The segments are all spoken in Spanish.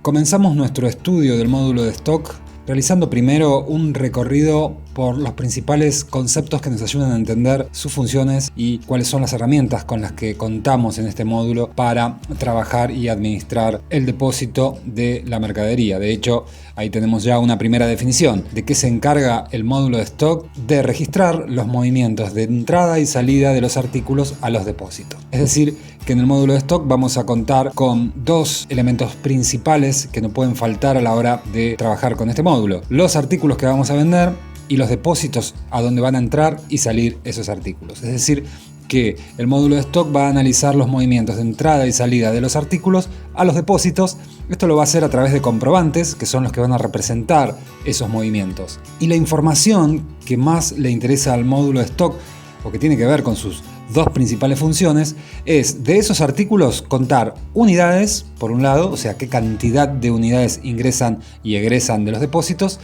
Comenzamos nuestro estudio del módulo de stock realizando primero un recorrido por los principales conceptos que nos ayudan a entender sus funciones y cuáles son las herramientas con las que contamos en este módulo para trabajar y administrar el depósito de la mercadería. De hecho, ahí tenemos ya una primera definición de qué se encarga el módulo de stock: de registrar los movimientos de entrada y salida de los artículos a los depósitos. Es decir, que en el módulo de stock vamos a contar con dos elementos principales que no pueden faltar a la hora de trabajar con este módulo: los artículos que vamos a vender y los depósitos a donde van a entrar y salir esos artículos. Es decir, que el módulo de stock va a analizar los movimientos de entrada y salida de los artículos a los depósitos. Esto lo va a hacer a través de comprobantes, que son los que van a representar esos movimientos. Y la información que más le interesa al módulo de stock, o que tiene que ver con sus dos principales funciones, es de esos artículos contar unidades, por un lado, o sea, qué cantidad de unidades ingresan y egresan de los depósitos,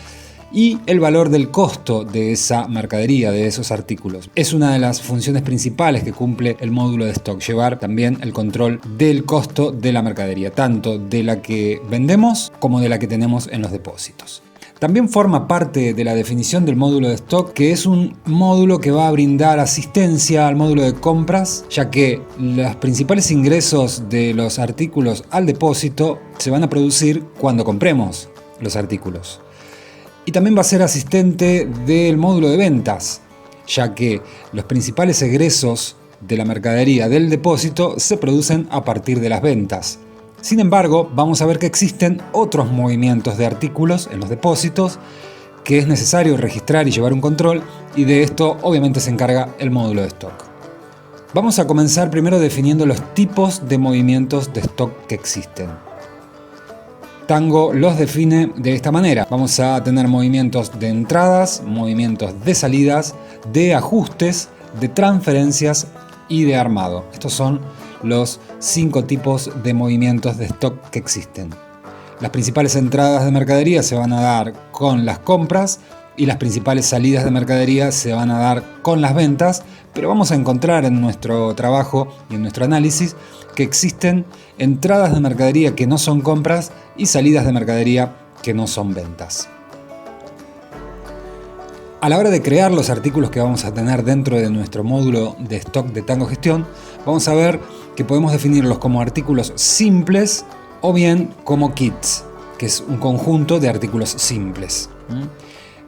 y el valor del costo de esa mercadería, de esos artículos. Es una de las funciones principales que cumple el módulo de stock: llevar también el control del costo de la mercadería, tanto de la que vendemos como de la que tenemos en los depósitos. También forma parte de la definición del módulo de stock que es un módulo que va a brindar asistencia al módulo de compras, ya que los principales ingresos de los artículos al depósito se van a producir cuando compremos los artículos. Y también va a ser asistente del módulo de ventas, ya que los principales egresos de la mercadería del depósito se producen a partir de las ventas. Sin embargo, vamos a ver que existen otros movimientos de artículos en los depósitos que es necesario registrar y llevar un control, y de esto obviamente se encarga el módulo de stock. Vamos a comenzar primero definiendo los tipos de movimientos de stock que existen. Tango los define de esta manera: vamos a tener movimientos de entradas, movimientos de salidas, de ajustes, de transferencias y de armado. Estos son los 5 tipos de movimientos de stock que existen. Las principales entradas de mercadería se van a dar con las compras y las principales salidas de mercadería se van a dar con las ventas, pero vamos a encontrar en nuestro trabajo y en nuestro análisis que existen entradas de mercadería que no son compras y salidas de mercadería que no son ventas. A la hora de crear los artículos que vamos a tener dentro de nuestro módulo de stock de Tango Gestión, vamos a ver que podemos definirlos como artículos simples o bien como kits, que es un conjunto de artículos simples.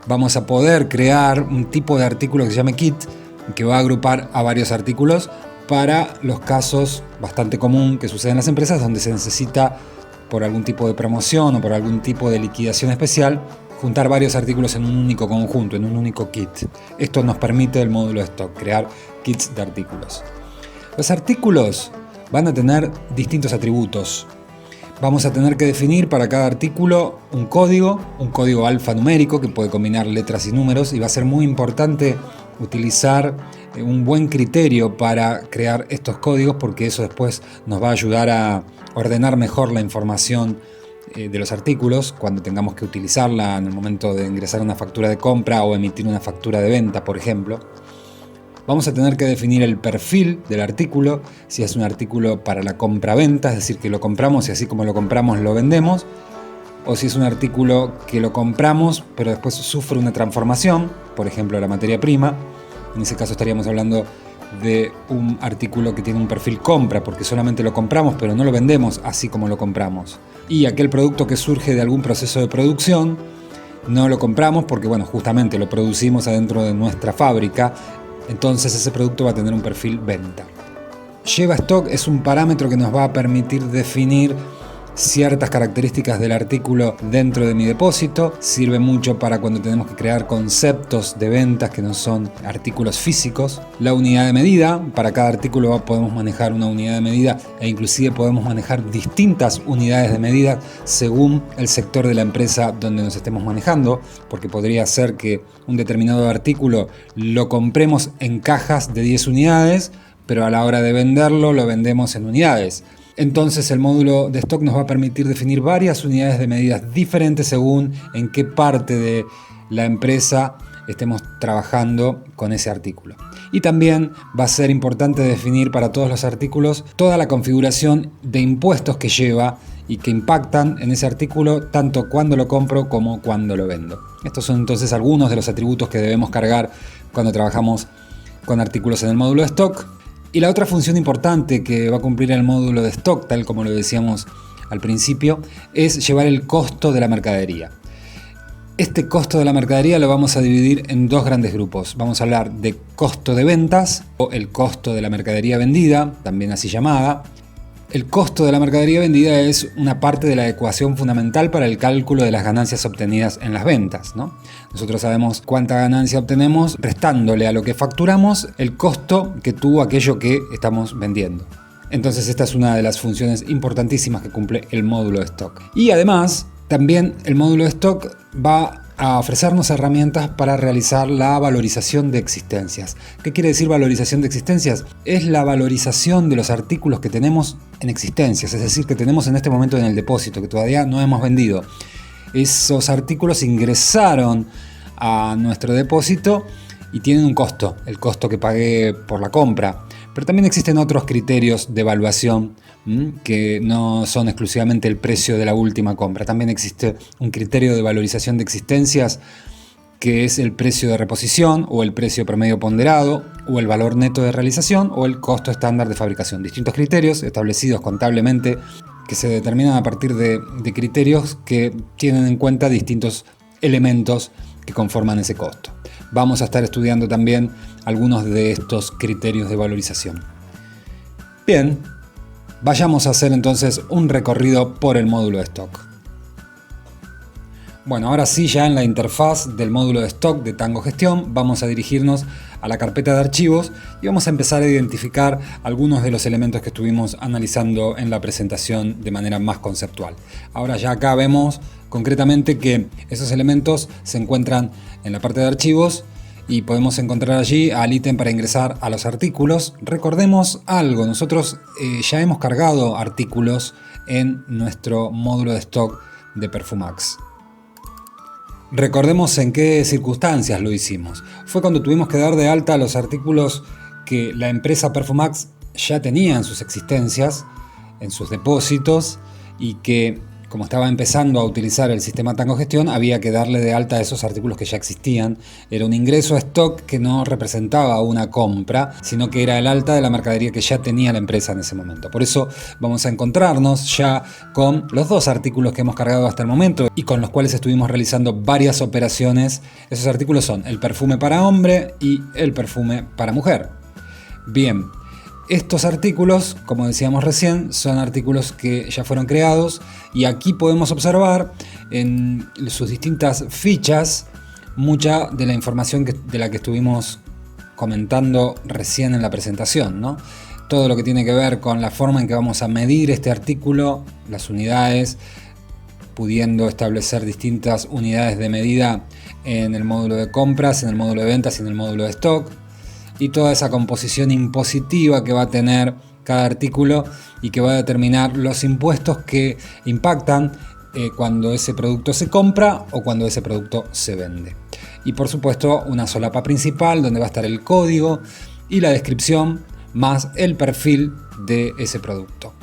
Vamos a poder crear un tipo de artículo que se llame kit, que va a agrupar a varios artículos para los casos bastante común que suceden en las empresas, donde se necesita, por algún tipo de promoción o por algún tipo de liquidación especial, juntar varios artículos en un único conjunto, en un único kit. Esto nos permite el módulo de stock, crear kits de artículos. Los artículos van a tener distintos atributos. Vamos a tener que definir para cada artículo un código alfanumérico que puede combinar letras y números, y va a ser muy importante utilizar un buen criterio para crear estos códigos, porque eso después nos va a ayudar a ordenar mejor la información de los artículos cuando tengamos que utilizarla en el momento de ingresar una factura de compra o emitir una factura de venta, por ejemplo. Vamos a tener que definir el perfil del artículo, si es un artículo para la compra-venta, es decir, que lo compramos y así como lo compramos lo vendemos, o si es un artículo que lo compramos pero después sufre una transformación, por ejemplo la materia prima. En ese caso estaríamos hablando de un artículo que tiene un perfil compra, porque solamente lo compramos pero no lo vendemos así como lo compramos. Y aquel producto que surge de algún proceso de producción, no lo compramos porque justamente lo producimos adentro de nuestra fábrica, entonces ese producto va a tener un perfil venta. Lleva stock es un parámetro que nos va a permitir definir ciertas características del artículo dentro de mi depósito. Sirve mucho para cuando tenemos que crear conceptos de ventas que no son artículos físicos. La unidad de medida: para cada artículo podemos manejar una unidad de medida, e inclusive podemos manejar distintas unidades de medida según el sector de la empresa donde nos estemos manejando, porque podría ser que un determinado artículo lo compremos en cajas de 10 unidades, pero a la hora de venderlo lo vendemos en unidades. Entonces el módulo de stock nos va a permitir definir varias unidades de medidas diferentes según en qué parte de la empresa estemos trabajando con ese artículo. Y también va a ser importante definir para todos los artículos toda la configuración de impuestos que lleva y que impactan en ese artículo tanto cuando lo compro como cuando lo vendo. Estos son entonces algunos de los atributos que debemos cargar cuando trabajamos con artículos en el módulo de stock. Y la otra función importante que va a cumplir el módulo de stock, tal como lo decíamos al principio, es llevar el costo de la mercadería. Este costo de la mercadería lo vamos a dividir en dos grandes grupos. Vamos a hablar de costo de ventas o el costo de la mercadería vendida, también así llamada. El costo de la mercadería vendida es una parte de la ecuación fundamental para el cálculo de las ganancias obtenidas en las ventas, ¿no? Nosotros sabemos cuánta ganancia obtenemos restándole a lo que facturamos el costo que tuvo aquello que estamos vendiendo. Entonces esta es una de las funciones importantísimas que cumple el módulo de stock. Y además, también el módulo de stock va a ofrecernos herramientas para realizar la valorización de existencias. ¿Qué quiere decir valorización de existencias? Es la valorización de los artículos que tenemos en existencias, es decir, que tenemos en este momento en el depósito, que todavía no hemos vendido. Esos artículos ingresaron a nuestro depósito y tienen un costo, el costo que pagué por la compra. Pero también existen otros criterios de evaluación que no son exclusivamente el precio de la última compra. También existe un criterio de valorización de existencias que es el precio de reposición o el precio promedio ponderado o el valor neto de realización o el costo estándar de fabricación. Distintos criterios establecidos contablemente que se determinan a partir de criterios que tienen en cuenta distintos elementos que conforman ese costo. Vamos a estar estudiando también algunos de estos criterios de valorización. Bien, vayamos a hacer entonces un recorrido por el módulo de stock. Bueno, ahora sí, ya en la interfaz del módulo de stock de Tango Gestión, vamos a dirigirnos a la carpeta de archivos y vamos a empezar a identificar algunos de los elementos que estuvimos analizando en la presentación de manera más conceptual. Ahora ya acá vemos concretamente que esos elementos se encuentran en la parte de archivos y podemos encontrar allí al ítem para ingresar a los artículos. Recordemos algo, nosotros ya hemos cargado artículos en nuestro módulo de stock de Perfumax. Recordemos en qué circunstancias lo hicimos. Fue cuando tuvimos que dar de alta los artículos que la empresa Perfumax ya tenía en sus existencias, en sus depósitos, y que, como estaba empezando a utilizar el sistema Tango Gestión, había que darle de alta a esos artículos que ya existían. Era un ingreso a stock que no representaba una compra, sino que era el alta de la mercadería que ya tenía la empresa en ese momento. Por eso vamos a encontrarnos ya con los dos artículos que hemos cargado hasta el momento y con los cuales estuvimos realizando varias operaciones. Esos artículos son el perfume para hombre y el perfume para mujer. Bien. Estos artículos, como decíamos recién, son artículos que ya fueron creados y aquí podemos observar en sus distintas fichas mucha de la información de la que estuvimos comentando recién en la presentación, ¿no? Todo lo que tiene que ver con la forma en que vamos a medir este artículo, las unidades, pudiendo establecer distintas unidades de medida en el módulo de compras, en el módulo de ventas y en el módulo de stock. Y toda esa composición impositiva que va a tener cada artículo y que va a determinar los impuestos que impactan cuando ese producto se compra o cuando ese producto se vende. Y por supuesto una solapa principal donde va a estar el código y la descripción más el perfil de ese producto.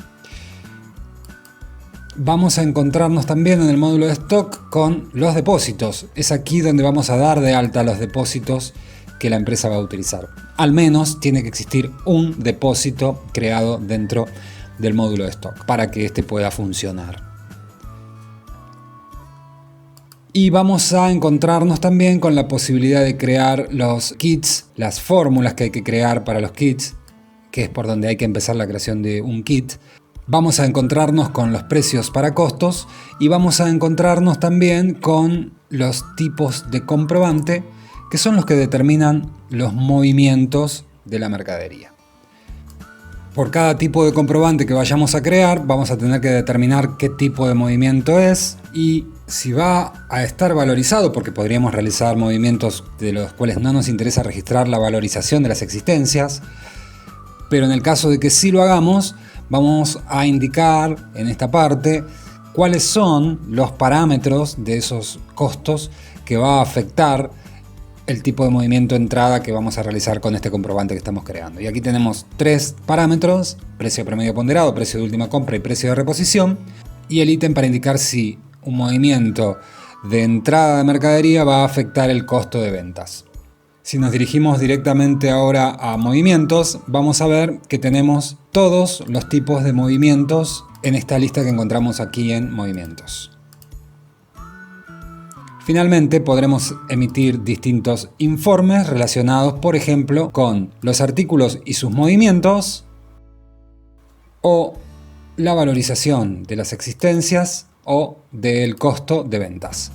Vamos a encontrarnos también en el módulo de stock con los depósitos. Es aquí donde vamos a dar de alta los depósitos que la empresa va a utilizar. Al menos tiene que existir un depósito creado dentro del módulo de stock para que este pueda funcionar. Y vamos a encontrarnos también con la posibilidad de crear los kits, las fórmulas que hay que crear para los kits, que es por donde hay que empezar la creación de un kit. Vamos a encontrarnos con los precios para costos y vamos a encontrarnos también con los tipos de comprobante, que son los que determinan los movimientos de la mercadería. Por cada tipo de comprobante que vayamos a crear, vamos a tener que determinar qué tipo de movimiento es y si va a estar valorizado, porque podríamos realizar movimientos de los cuales no nos interesa registrar la valorización de las existencias, pero en el caso de que sí lo hagamos, vamos a indicar en esta parte cuáles son los parámetros de esos costos que va a afectar el tipo de movimiento de entrada que vamos a realizar con este comprobante que estamos creando. Y aquí tenemos tres parámetros: precio promedio ponderado, precio de última compra y precio de reposición. y el ítem para indicar si un movimiento de entrada de mercadería va a afectar el costo de ventas. Si nos dirigimos directamente ahora a movimientos, vamos a ver que tenemos todos los tipos de movimientos en esta lista que encontramos aquí en movimientos. Finalmente podremos emitir distintos informes relacionados, por ejemplo, con los artículos y sus movimientos, o la valorización de las existencias o del costo de ventas.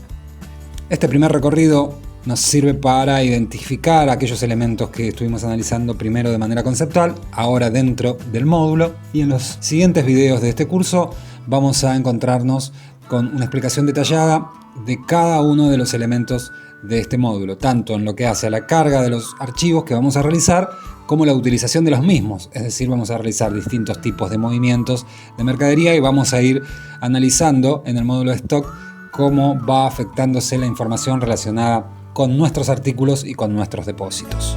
Este primer recorrido nos sirve para identificar aquellos elementos que estuvimos analizando primero de manera conceptual, ahora dentro del módulo, y en los siguientes videos de este curso vamos a encontrarnos con una explicación detallada de cada uno de los elementos de este módulo, tanto en lo que hace a la carga de los archivos que vamos a realizar, como la utilización de los mismos. Es decir, vamos a realizar distintos tipos de movimientos de mercadería y vamos a ir analizando en el módulo de stock cómo va afectándose la información relacionada con nuestros artículos y con nuestros depósitos.